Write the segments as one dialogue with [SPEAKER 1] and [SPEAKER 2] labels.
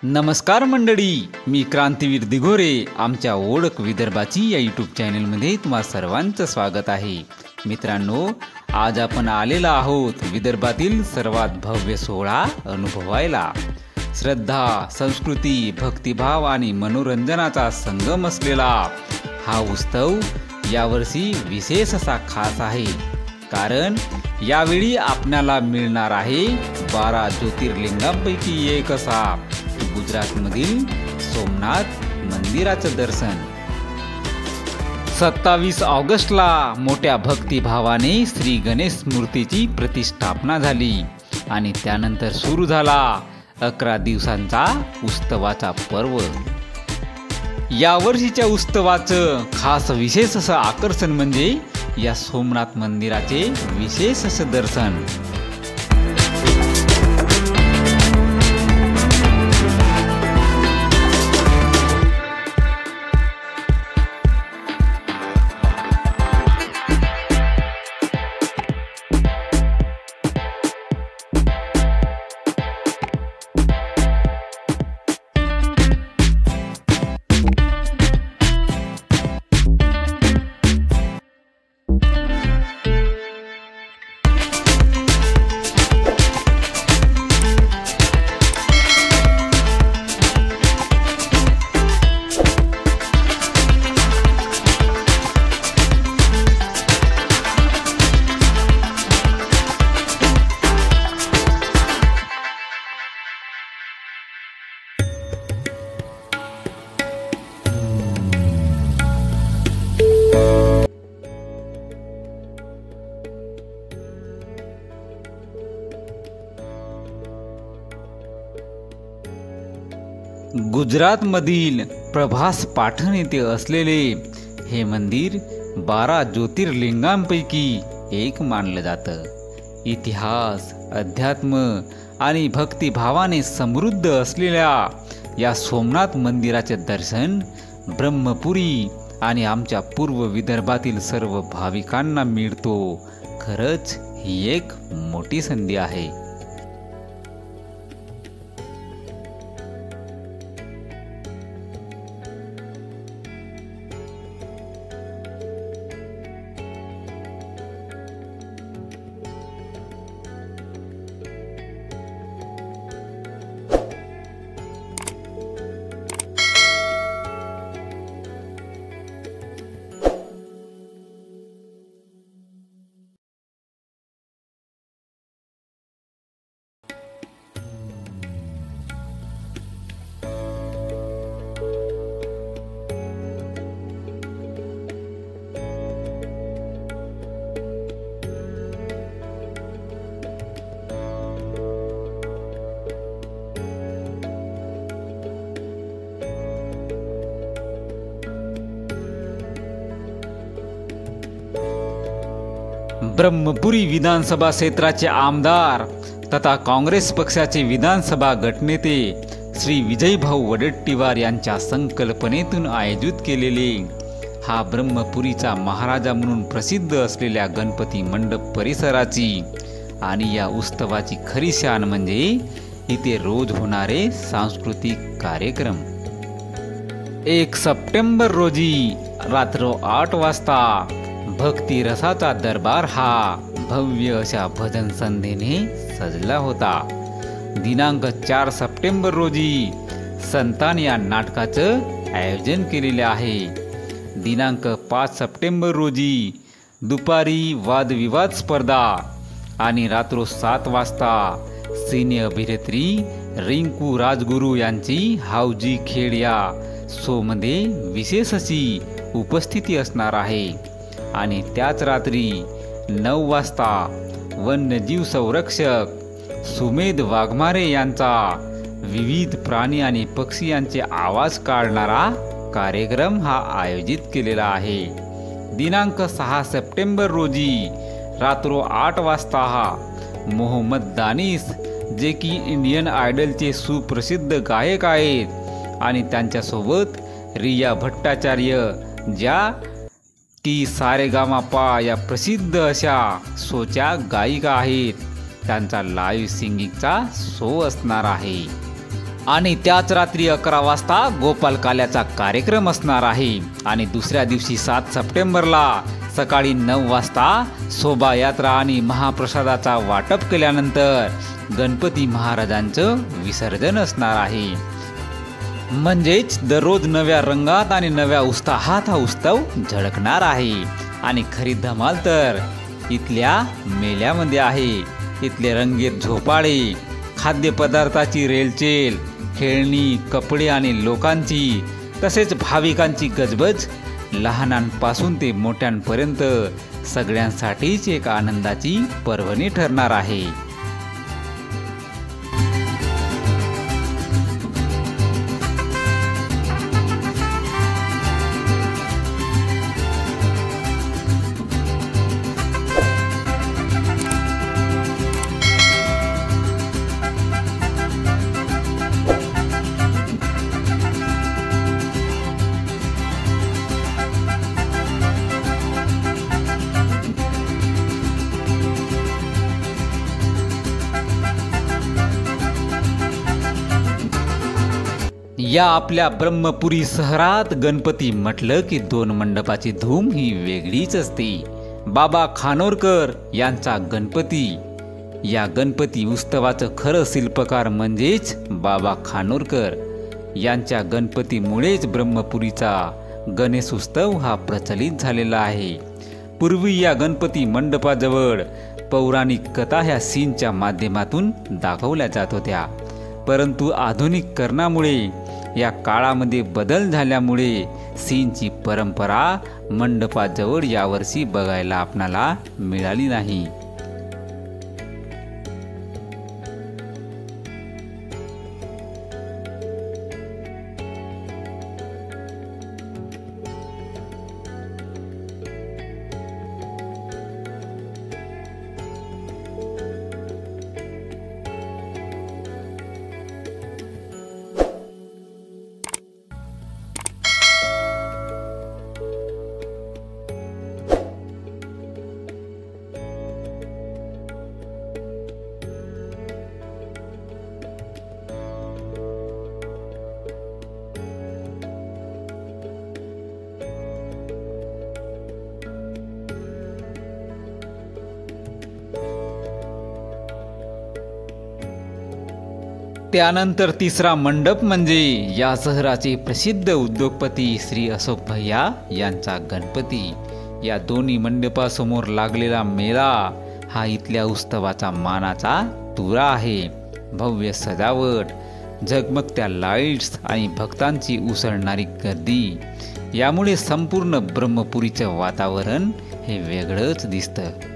[SPEAKER 1] नमस्कार मंडळी, मी क्रांतीवीर दिघोरे. आमच्या ओळख विदर्भाची या यूट्यूब चॅनलमध्ये तुम्हा सर्वांचं स्वागत आहे. मित्रांनो, आज आपण आलेला आहोत विदर्भातील सर्वात भव्य सोहळा अनुभवायला. श्रद्धा, संस्कृती, भक्तिभाव आणि मनोरंजनाचा संगम असलेला हा उत्सव यावर्षी विशेष असा खास आहे. कारण यावेळी आपल्याला मिळणार आहे 12 ज्योतिर्लिंगांपैकी एक असा गुजरातमधील सोमनाथ मंदिराचं दर्शन. 27 ऑगस्टला मोठ्या भक्तिभावाने श्री गणेश मूर्तीची प्रतिष्ठापना झाली आणि त्यानंतर सुरू झाला 11 दिवसांचा उत्सवाचा पर्व. यावर्षीच्या उत्सवाचं खास विशेष असं आकर्षण म्हणजे या सोमनाथ मंदिराचे विशेष असं दर्शन. गुजरातमधील प्रभास पाटण येथे असलेले हे मंदिर 12 ज्योतिर्लिंगांपैकी एक मानलं जातं. इतिहास, अध्यात्म आणि भक्तिभावाने समृद्ध असलेल्या या सोमनाथ मंदिराचे दर्शन ब्रह्मपुरी आणि आमच्या पूर्व विदर्भातील सर्व भाविकांना मिळतो. खरंच ही एक मोठी संधी आहे. ब्रह्मपुरी विधानसभा क्षेत्राचे आमदार तथा काँग्रेस पक्षाचे विधानसभा गटनेते श्री विजयभाऊ वडेट्टीवार यांच्या संकल्पनेतून आयोजित केलेले हा ब्रह्मपुरीचा महाराजा म्हणून प्रसिद्ध असलेल्या गणपती मंडप परिसराची आणि या उत्सवाची खरी शान म्हणजे इथे रोज होणारे सांस्कृतिक कार्यक्रम. 1 सप्टेंबर रोजी रात्र 8 वाजता भक्ती रसाचा दरबार हा भव्य अशा भजन संध्येने सजला होता. दिनांक 4 सप्टेंबर रोजी संतान या नाटकाचं आयोजन केलेले आहे. दिनांक 5 सप्टेंबर रोजी दुपारी वादविवाद स्पर्धा आणि रात्र 7 वाजता सिने अभिनेत्री रिंकू राजगुरू यांची हावजी खेळ या शोमध्ये विशेष अशी उपस्थिती असणार आहे. आणि त्याच रात्री 9 वाजता वन्यजीव संरक्षक सुमेध वाघमारे यांचा विविध प्राणी आणि पक्षी यांचे आवाज काढणारा कार्यक्रम हा आयोजित केलेला आहे. दिनांक 6 सप्टेंबर रोजी रात्र 8 वाजता हा मोहम्मद दानिश, जे की इंडियन आयडलचे सुप्रसिद्ध गायक आहेत, आणि त्यांच्यासोबत रिया भट्टाचार्य, ज्या की सारेगामापा या प्रसिद्ध अशा शोच्या गायिका आहेत, त्यांचा लाईव्ह सिंगिंगचा शो असणार आहे. आणि त्याच रात्री 11 वाजता गोपाल काल्याचा कार्यक्रम असणार आहे। आणि दुसऱ्या दिवशी 7 सप्टेंबरला सकाळी 9 वाजता शोभायात्रा आणि महाप्रसादाचा वाटप केल्यानंतर गणपती महाराजांचं विसर्जन असणार आहे। म्हणजेच दररोज नव्या रंगात आणि नव्या उत्साहात हा उत्सव झळकणार आहे। आणि खरी धमाल तर इथल्या मेळ्यामध्ये आहे। इथले रंगीत झोपाळे, खाद्यपदार्थाची रेलचेल, खेळणी, कपडे आणि लोकांची तसेच भाविकांची गजबज, लहानांपासून ते मोठ्यांपर्यंत सगळ्यांसाठीच एक आनंदाची पर्वणी ठरणार आहे। या आपल्या ब्रह्मपुरी शहरात गणपती म्हटलं की 2 मंडपाची धूम ही वेगळीच असते। बाबा खानोरकर यांचा गणपती, या गणपती उत्सवाचं खरं शिल्पकार म्हणजेच बाबा खानोरकर यांच्या गणपतीमुळेच ब्रह्मपुरीचा गणेश उत्सव हा प्रचलित झालेला आहे। पूर्वी या गणपती मंडपाजवळ पौराणिक कथा ह्या सीनच्या माध्यमातून दाखवल्या जात होत्या, परंतु आधुनिकीकरणामुळे या काळामध्ये बदल झाल्यामुळे सीनची परंपरा मंडपाजवळ यावर्षी बघायला आपणाला मिळाली नाही। त्यानंतर तिसरा मंडप म्हणजे या शहराचे प्रसिद्ध उद्योगपती श्री अशोक भैया यांचा गणपती। या दोन्ही मंडपासमोर लागलेला मेळा हा इथल्या उत्सवाचा मानाचा तुरा आहे। भव्य सजावट, झगमगत्या लाईट्स आणि भक्तांची उसळणारी गर्दी यामुळे संपूर्ण ब्रह्मपुरीचं वातावरण हे वेगळंच दिसतं।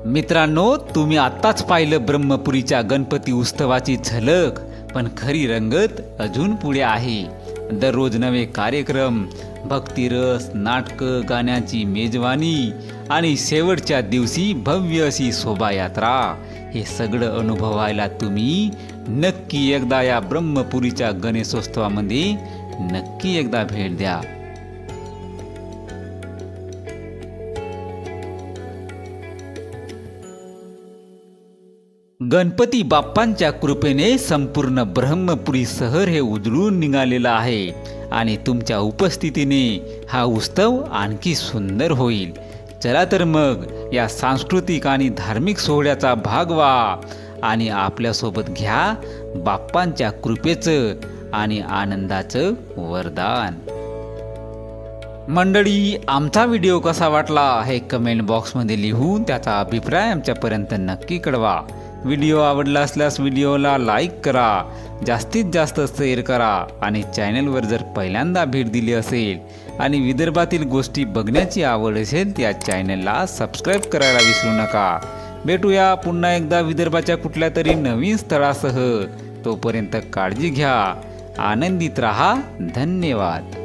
[SPEAKER 1] मित्रांनो, तुम्ही आत्ताच पाहिलं ब्रह्मपुरीच्या गणपती उत्सवाची झलक, पण खरी रंगत अजून पुढे आहे। दररोज नवे कार्यक्रम, भक्तिरस, नाटकं, गाण्याची मेजवानी आणि शेवटच्या दिवशी भव्य अशी शोभायात्रा, हे सगळं अनुभवायला तुम्ही नक्की एकदा या ब्रह्मपुरीच्या गणेशोत्सवामध्ये नक्की एकदा भेट द्या। गणपती बाप्पांच्या कृपेने संपूर्ण ब्रह्मपुरी शहर हे उजळून निघालेलं आहे आणि तुमच्या उपस्थितीने हा उत्सव आणखी सुंदर होईल। चला तर मग या सांस्कृतिक आणि धार्मिक सोहळ्याचा भाग व्हा आणि आपल्यासोबत घ्या बाप्पांच्या कृपेचं आणि आनंदाचं वरदान। मंडळी, आमचा व्हिडिओ कसा वाटला हे कमेंट बॉक्समध्ये लिहून त्याचा अभिप्राय आमच्यापर्यंत नक्की कळवा। व्हिडिओ आवडला असल्यास व्हिडिओला लाईक करा, जास्तीत जास्त शेअर करा आणि चॅनलवर जर पहिल्यांदा भेट दिली असेल आणि विदर्भातील गोष्टी बघण्याची आवड असेल त्या चॅनलला सबस्क्राईब करायला विसरू नका। भेटूया पुन्हा एकदा विदर्भाच्या कुठल्या तरी नवीन स्थळासह। तोपर्यंत काळजी घ्या, आनंदित रहा। धन्यवाद।